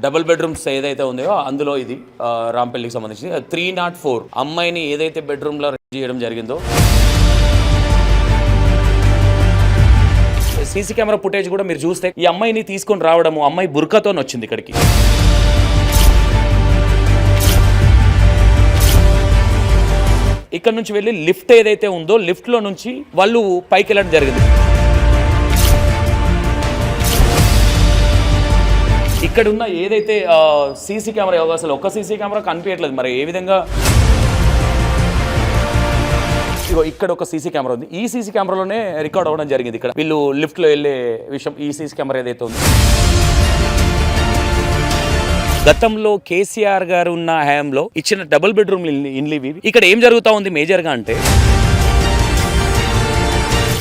Double bedrooms ఏదైతే ఉందో అందులో ఇది రాంపల్లికి సంబంధించి 304 అమ్మాయిని ఏదైతే బెడ్రూమ్లో రేప్ చేయడం జరిగిందో సీసీ కెమెరా ఫుటేజ్ కూడా మీరు చూస్తే ఈ అమ్మాయిని తీసుకొని రావడము, అమ్మాయి బుర్కాతో వచ్చింది ఇక్కడికి. ఇక్కడ నుంచి వెళ్ళి లిఫ్ట్ ఏదైతే ఉందో లిఫ్ట్లో నుంచి వాళ్ళు పైకి వెళ్ళడం జరిగింది. ఇక్కడ ఉన్న ఏదైతే సీసీ కెమెరా అసలు ఒక్క సీసీ కెమెరా కనిపించట్లేదు, మరి ఏ విధంగా ఇక్కడ ఒక సీసీ కెమెరా ఉంది, ఈ సీసీ కెమెరాలోనే రికార్డ్ అవ్వడం జరిగింది. ఇక్కడ వీళ్ళు లిఫ్ట్లో వెళ్ళే విషయం ఈ సీసీ కెమెరా ఏదైతే ఉంది. గతంలో కేసీఆర్ గారు ఉన్న హయాంలో ఇచ్చిన డబుల్ బెడ్రూమ్ ఇండ్లు ఇవి. ఇక్కడ ఏం జరుగుతూ ఉంది మేజర్గా అంటే,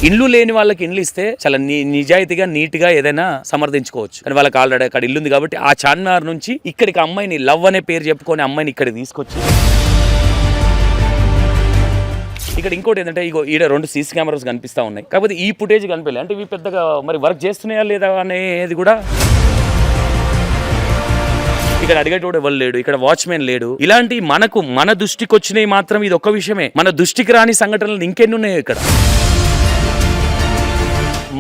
ఇండ్లు లేని వాళ్ళకి ఇండ్లు ఇస్తే చాలా నిజాయితీగా నీట్గా ఏదైనా సమర్థించుకోవచ్చు, కానీ వాళ్ళకి ఆల్రెడీ అక్కడ ఇల్లు ఉంది కాబట్టి ఆ చార్మినార్ నుంచి ఇక్కడికి అమ్మాయిని లవ్ అనే పేరు చెప్పుకొని అమ్మాయిని ఇక్కడికి తీసుకొచ్చి ఇక్కడ ఇంకోటి ఏంటంటే ఇగో ఈడ 2 సీసీ కెమెరాస్ కనిపిస్తూ ఉన్నాయి, కాకపోతే ఈ ఫుటేజ్ కనిపించలేదు. అంటే ఇవి పెద్దగా మరి వర్క్ చేస్తున్నాయా లేదా అనేది కూడా ఇక్కడ అడిగేటోడు ఎవరు లేడు, ఇక్కడ వాచ్మెన్ లేడు. ఇలాంటి మన దృష్టికి వచ్చినవి మాత్రం ఇది ఒక్క విషయమే, మన దృష్టికి రాని సంఘటనలు ఇంకెన్ని ఉన్నాయో ఇక్కడ.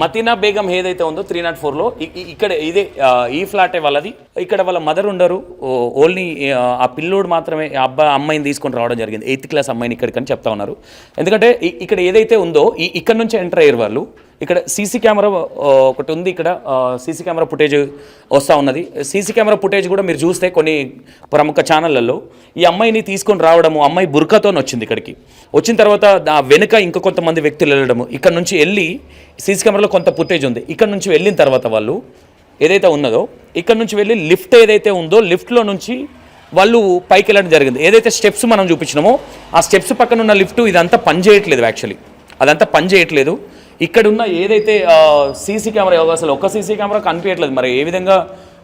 మతీనా బేగం ఏదైతే ఉందో 304లో ఇక్కడ ఇదే ఈ ఫ్లాటే వాళ్ళది. ఇక్కడ వాళ్ళ మదర్ ఉండరు, ఓన్లీ ఆ పిల్లోడు మాత్రమే అమ్మాయిని తీసుకొని రావడం జరిగింది, 8th క్లాస్ అమ్మాయిని ఇక్కడికని చెప్తా ఉన్నారు. ఎందుకంటే ఇక్కడ ఏదైతే ఉందో ఇక్కడ నుంచి ఎంటర్ అయ్యారు వాళ్ళు. ఇక్కడ సీసీ కెమెరా ఒకటి ఉంది, ఇక్కడ సీసీ కెమెరా ఫుటేజ్ వస్తూ ఉన్నది. సీసీ కెమెరా ఫుటేజ్ కూడా మీరు చూస్తే కొన్ని ప్రముఖ ఛానళ్లలో ఈ అమ్మాయిని తీసుకొని రావడము, అమ్మాయి బుర్కాతో వచ్చింది ఇక్కడికి. వచ్చిన తర్వాత వెనుక ఇంకా కొంతమంది వ్యక్తులు వెళ్ళడము, ఇక్కడ నుంచి వెళ్ళి సీసీ కెమెరాలో కొంత ఫుటేజ్ ఉంది. ఇక్కడ నుంచి వెళ్ళిన తర్వాత వాళ్ళు ఏదైతే ఉన్నదో ఇక్కడ నుంచి వెళ్ళి లిఫ్ట్ ఏదైతే ఉందో లిఫ్ట్లో నుంచి వాళ్ళు పైకి వెళ్ళడం జరిగింది. ఏదైతే స్టెప్స్ మనం చూపించినామో ఆ స్టెప్స్ పక్కన ఉన్న లిఫ్ట్ ఇదంతా పనిచేయట్లేదు, యాక్చువల్లీ అదంతా పనిచేయట్లేదు. ఇక్కడ ఉన్న ఏదైతే సీసీ కెమెరా అసలు ఒక్క సీసీ కెమెరా కనిపించట్లేదు, మరి ఏ విధంగా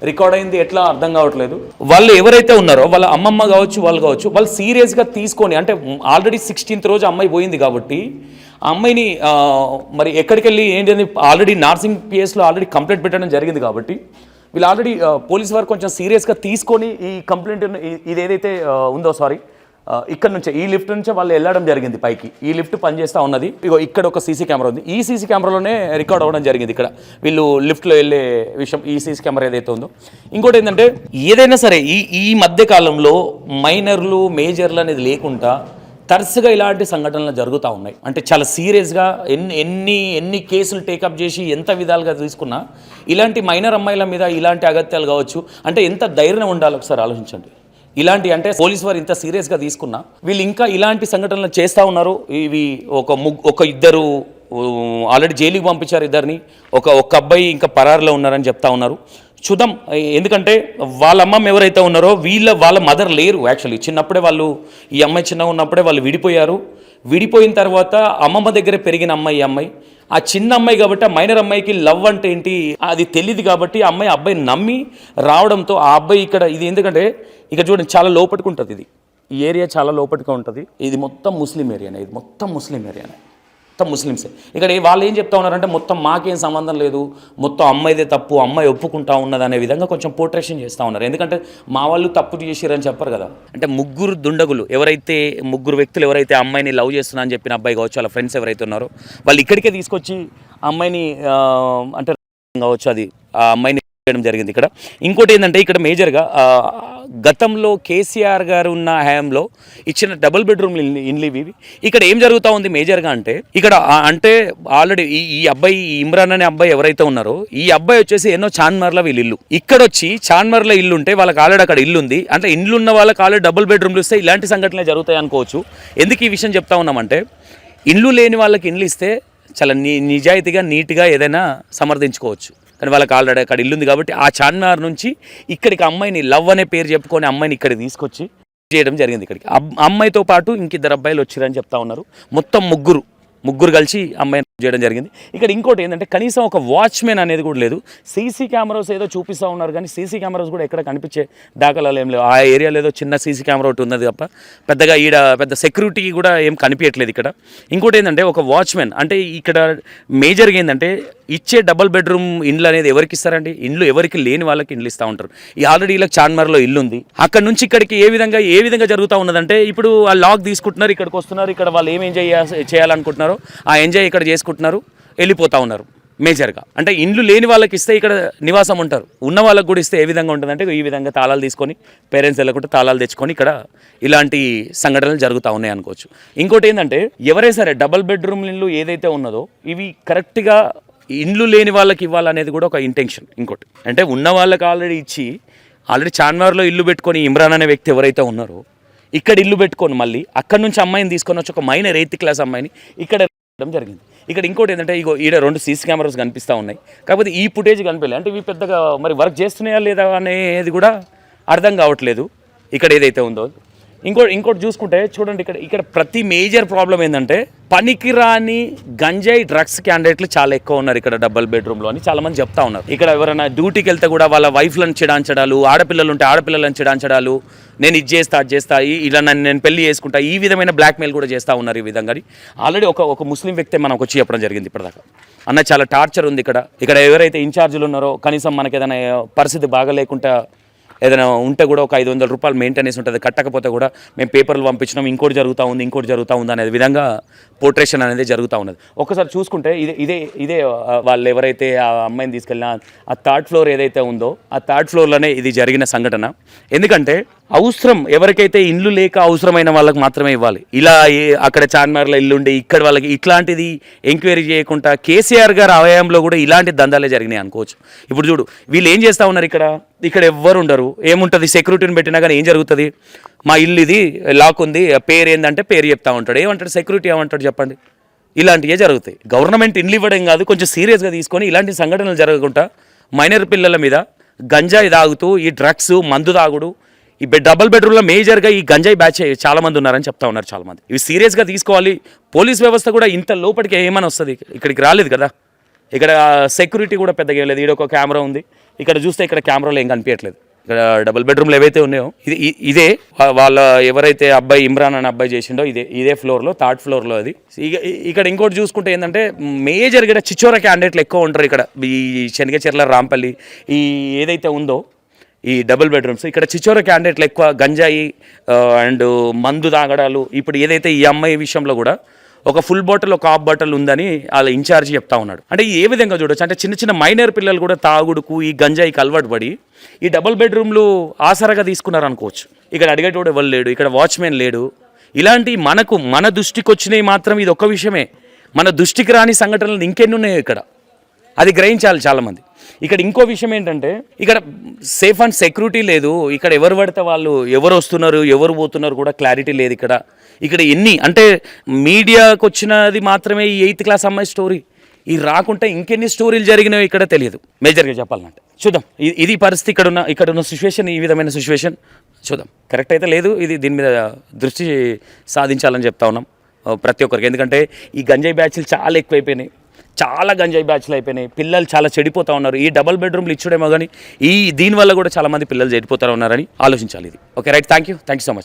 రికార్డ్ అయింది ఎట్లా అర్థం కావట్లేదు. వాళ్ళు ఎవరైతే ఉన్నారో వాళ్ళ అమ్మమ్మ కావచ్చు వాళ్ళు సీరియస్గా తీసుకొని, అంటే ఆల్రెడీ 16th రోజు అమ్మాయి పోయింది కాబట్టి ఆ అమ్మాయిని మరి ఎక్కడికి వెళ్ళి ఏంటి అని ఆల్రెడీ నార్సింగ్ పిఎస్లో ఆల్రెడీ కంప్లైంట్ పెట్టడం జరిగింది కాబట్టి వీళ్ళు ఆల్రెడీ పోలీస్ వారు కొంచెం సీరియస్గా తీసుకొని ఈ కంప్లైంట్ ఇది ఏదైతే ఉందో ఇక్కడ నుంచే ఈ లిఫ్ట్ నుంచే వాళ్ళు వెళ్ళడం జరిగింది పైకి. ఈ లిఫ్ట్ పనిచేస్తూ ఉన్నది. ఇగో ఇక్కడ ఒక సీసీ కెమెరా ఉంది, ఈ సీసీ కెమెరాలోనే రికార్డ్ అవ్వడం జరిగింది. ఇక్కడ వీళ్ళు లిఫ్ట్లో వెళ్ళే విషయం ఈ సీసీ కెమెరా ఏదైతే ఉందో. ఇంకోటి ఏంటంటే ఏదైనా సరే ఈ మధ్య కాలంలో మైనర్లు మేజర్లు అనేది లేకుండా తరచుగా ఇలాంటి సంఘటనలు జరుగుతూ ఉన్నాయి. అంటే చాలా సీరియస్గా ఎన్ని కేసులు టేకప్ చేసి ఎంత విధాలుగా తీసుకున్నా ఇలాంటి మైనర్ అమ్మాయిల మీద ఇలాంటి అగత్యాలు కావచ్చు, అంటే ఎంత ధైర్యం ఉండాలి ఒకసారి ఆలోచించండి. ఇలాంటి అంటే పోలీస్ వారు ఇంత సీరియస్గా తీసుకున్నా వీళ్ళు ఇంకా ఇలాంటి సంఘటనలు చేస్తూ ఉన్నారు. ఇవి ఒక ఇద్దరు ఆల్రెడీ జైలుకి పంపించారు, ఇద్దరిని. ఒక అబ్బాయి ఇంకా పరారులో ఉన్నారని చెప్తా ఉన్నారు. చూద్దాం, ఎందుకంటే వాళ్ళ అమ్మమ్మ ఎవరైతే ఉన్నారో వాళ్ళ మదర్ లేరు. యాక్చువల్లీ చిన్నప్పుడే వాళ్ళు ఈ అమ్మాయి చిన్నగా ఉన్నప్పుడే వాళ్ళు విడిపోయారు. విడిపోయిన తర్వాత అమ్మమ్మ దగ్గర పెరిగిన అమ్మాయి ఆ చిన్న అమ్మాయి కాబట్టి ఆ మైనర్ అమ్మాయికి లవ్ అంటే ఏంటి అది తెలియదు కాబట్టి అబ్బాయిని నమ్మి రావడంతో ఆ అబ్బాయి ఇక్కడ ఇది ఎందుకంటే ఇక్కడ చూడండి చాలా లోపలికి ఉంటుంది, ఈ ఏరియా చాలా లోపలిగా ఉంటుంది. ఇది మొత్తం ముస్లిం ఏరియానే, ఇది మొత్తం ముస్లిం ఏరియానే, మొత్తం ముస్లిమ్సే. ఇక్కడ వాళ్ళు ఏం చెప్తా ఉన్నారంటే మొత్తం మాకేం సంబంధం లేదు, మొత్తం అమ్మాయిదే తప్పు, అమ్మాయి ఒప్పుకుంటా ఉన్నది అనే విధంగా కొంచెం పోర్ట్రేషన్ చేస్తూ ఉన్నారు. ఎందుకంటే మా వాళ్ళు తప్పు చేసిరని చెప్పరు కదా. అంటే ముగ్గురు వ్యక్తులు ఎవరైతే అమ్మాయిని లవ్ చేస్తున్నా అని చెప్పిన అబ్బాయి కావచ్చు, వాళ్ళ ఫ్రెండ్స్ ఎవరైతే ఉన్నారో వాళ్ళు ఇక్కడికే తీసుకొచ్చి అమ్మాయిని అంటే కావచ్చు అది ఆ అమ్మాయిని చేయడం జరిగింది. ఇక్కడ ఇంకోటి ఏంటంటే ఇక్కడ మేజర్గా గతంలో కేసీఆర్ గారు ఉన్న హయాంలో ఇచ్చిన డబుల్ బెడ్రూమ్ ఇండ్లు ఇవి. ఇక్కడ ఏం జరుగుతూ ఉంది మేజర్గా అంటే ఇక్కడ అంటే ఆల్రెడీ ఈ అబ్బాయి ఇమ్రాన్ అనే అబ్బాయి ఎవరైతే ఉన్నారో ఈ అబ్బాయి వచ్చేసి ఎన్నో చార్మినార్లో వీళ్ళు ఇల్లు, ఇక్కడ వచ్చి చార్మినార్లో ఇల్లు ఉంటే వాళ్ళకి ఆల్రెడీ అక్కడ ఇల్లు ఉంది. అంటే ఇండ్లు ఉన్న వాళ్ళకి ఆల్రెడీ డబుల్ బెడ్రూమ్లు ఇస్తే ఇలాంటి సంఘటనలు జరుగుతాయి అనుకోవచ్చు. ఎందుకు ఈ విషయం చెప్తా ఉన్నామంటే ఇండ్లు లేని వాళ్ళకి ఇండ్లు ఇస్తే చాలా నిజాయితీగా నీట్గా ఏదైనా సమర్థించుకోవచ్చు, కానీ వాళ్ళకి ఆల్రెడీ అక్కడ ఇల్లు ఉంది కాబట్టి ఆ చార్మినార్ నుంచి ఇక్కడికి అమ్మాయిని లవ్ అనే పేరు చెప్పుకొని అమ్మాయిని ఇక్కడికి తీసుకొచ్చి చేయడం జరిగింది. ఇక్కడికి అమ్మాయితో పాటు ఇంకిద్దరు అబ్బాయిలు వచ్చారని చెప్తా ఉన్నారు. మొత్తం ముగ్గురు కలిసి అమ్మాయిని చేయడం జరిగింది. ఇక్కడ ఇంకోటి ఏంటంటే కనీసం ఒక వాచ్మెన్ అనేది కూడా లేదు. సీసీ కెమెరాస్ ఏదో చూపిస్తూ ఉన్నారు కానీ సీసీ కెమెరాస్ కూడా ఎక్కడ కనిపించే దాఖలాలు ఏం లేవు. ఆ ఏరియాలో ఏదో చిన్న సీసీ కెమెరా ఒకటి ఉన్నది తప్ప పెద్దగా ఈడ పెద్ద సెక్యూరిటీ కూడా ఏం కనిపించట్లేదు ఇక్కడ. ఇంకోటి ఏంటంటే ఒక వాచ్మెన్ అంటే ఇక్కడ మేజర్గా ఏంటంటే ఇచ్చే డబుల్ బెడ్రూమ్ ఇండ్లు అనేది ఎవరికి ఇస్తారండి? ఇండ్లు ఎవరికి లేని వాళ్ళకి ఇండ్లు ఇస్తూ ఉంటారు. ఈ ఆల్రెడీ ఇలా చార్మార్లో ఇల్లు ఉంది, అక్కడ నుంచి ఇక్కడికి ఏ విధంగా జరుగుతూ ఉన్నదంటే ఇప్పుడు ఆ లాక్ తీసుకుంటున్నారు, ఇక్కడికి వస్తున్నారు, ఇక్కడ వాళ్ళు ఏం ఎంజాయ్ చేయాలనుకుంటున్నారో ఆ ఎంజాయ్ ఇక్కడ చేసుకుంటున్నారు, వెళ్ళిపోతూ ఉన్నారు. మేజర్గా అంటే ఇండ్లు లేని వాళ్ళకి ఇస్తే ఇక్కడ నివాసం ఉంటారు, ఉన్న వాళ్ళకి కూడా ఇస్తే ఏ విధంగా ఉంటుందంటే ఈ విధంగా తాళాలు తీసుకొని పేరెంట్స్ వెళ్ళకుండా తాళాలు తెచ్చుకొని ఇక్కడ ఇలాంటి సంఘటనలు జరుగుతూ ఉన్నాయి అనుకోవచ్చు. ఇంకోటి ఏంటంటే ఎవరైనా సరే డబుల్ బెడ్రూమ్ ఇల్లు ఏదైతే ఉన్నదో ఇవి కరెక్ట్గా ఇండ్లు లేని వాళ్ళకి ఇవ్వాలనేది కూడా ఒక ఇంటెన్షన్. ఇంకోటి అంటే ఉన్న వాళ్ళకి ఆల్రెడీ ఇచ్చి ఆల్రెడీ చార్మార్లో ఇల్లు పెట్టుకొని ఇమ్రాన్ అనే వ్యక్తి ఎవరైతే ఉన్నారో ఇక్కడ ఇల్లు పెట్టుకొని మళ్ళీ అక్కడ నుంచి అమ్మాయిని తీసుకొని వచ్చి ఒక మైనర్ 8th క్లాస్ అమ్మాయిని ఇక్కడ జరిగింది. ఇక్కడ ఇంకోటి ఏంటంటే ఇగో ఈడ 2 సీసీ కెమెరాస్ కనిపిస్తూ ఉన్నాయి, కాకపోతే ఈ ఫుటేజ్ కనిపించలేదు. అంటే ఇవి పెద్దగా మరి వర్క్ చేస్తున్నాయా లేదా అనేది కూడా అర్థం కావట్లేదు ఇక్కడ ఏదైతే ఉందో. ఇంకోటి చూసుకుంటే చూడండి ఇక్కడ ప్రతి మేజర్ ప్రాబ్లం ఏంటంటే పనికిరాని గంజాయి డ్రగ్స్ క్యాండిడేట్లు చాలా ఎక్కువ ఉన్నారు ఇక్కడ డబుల్ బెడ్రూమ్లో అని చాలామంది చెప్తా ఉన్నారు. ఇక్కడ ఎవరైనా డ్యూటీకి వెళ్తే కూడా వాళ్ళ వైఫ్లను చిడాంచడాలు, ఆడపిల్లలు ఉంటే ఆడపిల్లలను చిడాంచడాలు, నేను ఇది చేస్తా ఇలా నేను పెళ్లి చేసుకుంటా, ఈ విధమైన బ్లాక్మెయిల్ కూడా చేస్తూ ఉన్నారు. ఈ విధంగా ఆల్రెడీ ఒక ముస్లిం వ్యక్తి మనకు వచ్చి చెప్పడం జరిగింది ఇప్పటిదాకా, అన్న చాలా టార్చర్ ఉంది ఇక్కడ ఎవరైతే ఇన్ఛార్జీలు ఉన్నారో కనీసం మనకి ఏదైనా పరిస్థితి బాగలేకుండా ఏదైనా ఉంటే కూడా ఒక 500 రూపాయలు మెయింటెనెన్స్ ఉంటుంది, కట్టకపోతే కూడా మేము పేపర్లు పంపించినాం, ఇంకోటి జరుగుతూ ఉంది అనే విధంగా పోర్ట్రేషన్ అనేది జరుగుతూ ఉన్నది. ఒక్కసారి చూసుకుంటే ఇదే వాళ్ళు ఎవరైతే ఆ అమ్మాయిని తీసుకెళ్ళినా ఆ 3rd ఫ్లోర్ ఏదైతే ఉందో ఆ 3rd ఫ్లోర్లోనే ఇది జరిగిన సంఘటన. ఎందుకంటే అవసరం ఎవరికైతే ఇండ్లు లేక అవసరమైన వాళ్ళకి మాత్రమే ఇవ్వాలి. ఇలా అక్కడ చార్మార్లో ఇల్లు ఉండి ఇక్కడ వాళ్ళకి ఇట్లాంటిది ఎంక్వైరీ చేయకుండా కేసీఆర్ గారు ఆలయంలో కూడా ఇలాంటి దందాలే జరిగినాయి అనుకోవచ్చు. ఇప్పుడు చూడు వీళ్ళు ఏం చేస్తూ ఉన్నారు, ఇక్కడ ఎవ్వరు ఉండరు, ఏముంటుంది సెక్యూరిటీని పెట్టినా కానీ ఏం జరుగుతుంది, మా ఇల్లు ఇది లాక్ ఉంది, పేరు ఏంటంటే పేరు చెప్తా ఉంటాడు, ఏమంటాడు సెక్యూరిటీ ఏమంటాడు చెప్పండి. ఇలాంటివే జరుగుతాయి. గవర్నమెంట్ ఇండ్లు ఇవ్వడం కాదు, కొంచెం సీరియస్గా తీసుకొని ఇలాంటి సంఘటనలు జరగకుండా మైనర్ పిల్లల మీద గంజాయి తాగుతూ ఈ డ్రగ్స్ మందు తాగుడు ఈ డబుల్ బెడ్రూమ్లో మేజర్గా ఈ గంజాయి బ్యాచ్ చాలామంది ఉన్నారని చెప్తా ఉన్నారు చాలామంది. ఇవి సీరియస్గా తీసుకోవాలి. పోలీస్ వ్యవస్థ కూడా ఇంత లోపలికి ఏమైనా వస్తుంది, ఇక్కడికి రాలేదు కదా, ఇక్కడ సెక్యూరిటీ కూడా పెద్దగా లేదు. ఈడ ఒక కెమెరా ఉంది, ఇక్కడ చూస్తే ఇక్కడ కెమెరాలో ఏం కనిపించట్లేదు. ఇక్కడ డబుల్ బెడ్రూమ్లు ఏవైతే ఉన్నాయో ఇదే వాళ్ళ ఎవరైతే అబ్బాయి ఇమ్రాన్ అనే అబ్బాయి చేసిండో ఇదే ఫ్లోర్లో 3rd ఫ్లోర్లో అది. ఇక్కడ ఇంకోటి చూసుకుంటే ఏంటంటే మేజర్గా ఇక్కడ చిచ్చోర క్యాండిడేట్లు ఎక్కువ ఉంటారు. ఇక్కడ ఈ శనగచెర్ల రాంపల్లి ఈ ఏదైతే ఉందో ఈ డబుల్ బెడ్రూమ్స్ ఇక్కడ చిచ్చోర క్యాండిడేట్లు ఎక్కువ గంజాయి అండ్ మందు తాగడాలు. ఇప్పుడు ఏదైతే ఈ అమ్మాయి విషయంలో కూడా ఒక ఫుల్ బాటిల్ ఒక హాఫ్ బాటిల్ ఉందని వాళ్ళ ఇన్ఛార్జ్ చెప్తా ఉన్నాడు. అంటే ఏ విధంగా చూడొచ్చు అంటే చిన్న మైనర్ పిల్లలు కూడా తాగుడుకు ఈ గంజాయికి అలవాటు పడి ఈ డబుల్ బెడ్రూమ్లు ఆసరాగా తీసుకున్నారు అనుకోవచ్చు. ఇక్కడ అడిగేటోడు ఎవరు లేడు, ఇక్కడ వాచ్మెన్ లేడు. ఇలాంటి మన దృష్టికి వచ్చినవి మాత్రం ఇది ఒక్క విషయమే. మన దృష్టికి రాని సంఘటనలు ఇంకెన్ని ఉన్నాయో ఇక్కడ, అది గ్రహించాలి చాలామంది. ఇక్కడ ఇంకో విషయం ఏంటంటే ఇక్కడ సేఫ్ అండ్ సెక్యూరిటీ లేదు. ఇక్కడ ఎవరు పడితే వాళ్ళు ఎవరు వస్తున్నారు ఎవరు పోతున్నారు కూడా క్లారిటీ లేదు. ఇక్కడ ఎన్ని అంటే మీడియాకు వచ్చినది మాత్రమే ఈ 8th క్లాస్ అమ్మాయి స్టోరీ, ఇది రాకుంటే ఇంకెన్ని స్టోరీలు జరిగినాయో ఇక్కడ తెలియదు. మేజర్గా చెప్పాలంటే చూద్దాం, ఇది పరిస్థితి ఇక్కడున్న సిచ్యువేషన్, ఈ విధమైన సిచ్యువేషన్ చూద్దాం. కరెక్ట్ అయితే లేదు, దీని మీద దృష్టి సాధించాలని చెప్తా ఉన్నాం ప్రతి ఒక్కరికి. ఎందుకంటే ఈ గంజాయి బ్యాచ్లు చాలా ఎక్కువైపోయినాయి, చాలా గంజాయి బ్యాచ్లు అయిపోయినాయి. పిల్లలు చాలా చెడిపోతూ ఉన్నారు. ఈ డబుల్ బెడ్రూమ్లు ఇచ్చుడేమో కానీ దీనివల్ల కూడా చాలామంది పిల్లలు చెడిపోతూ ఉన్నారని ఆలోచించాలి ఇది. Okay right, thank you so much.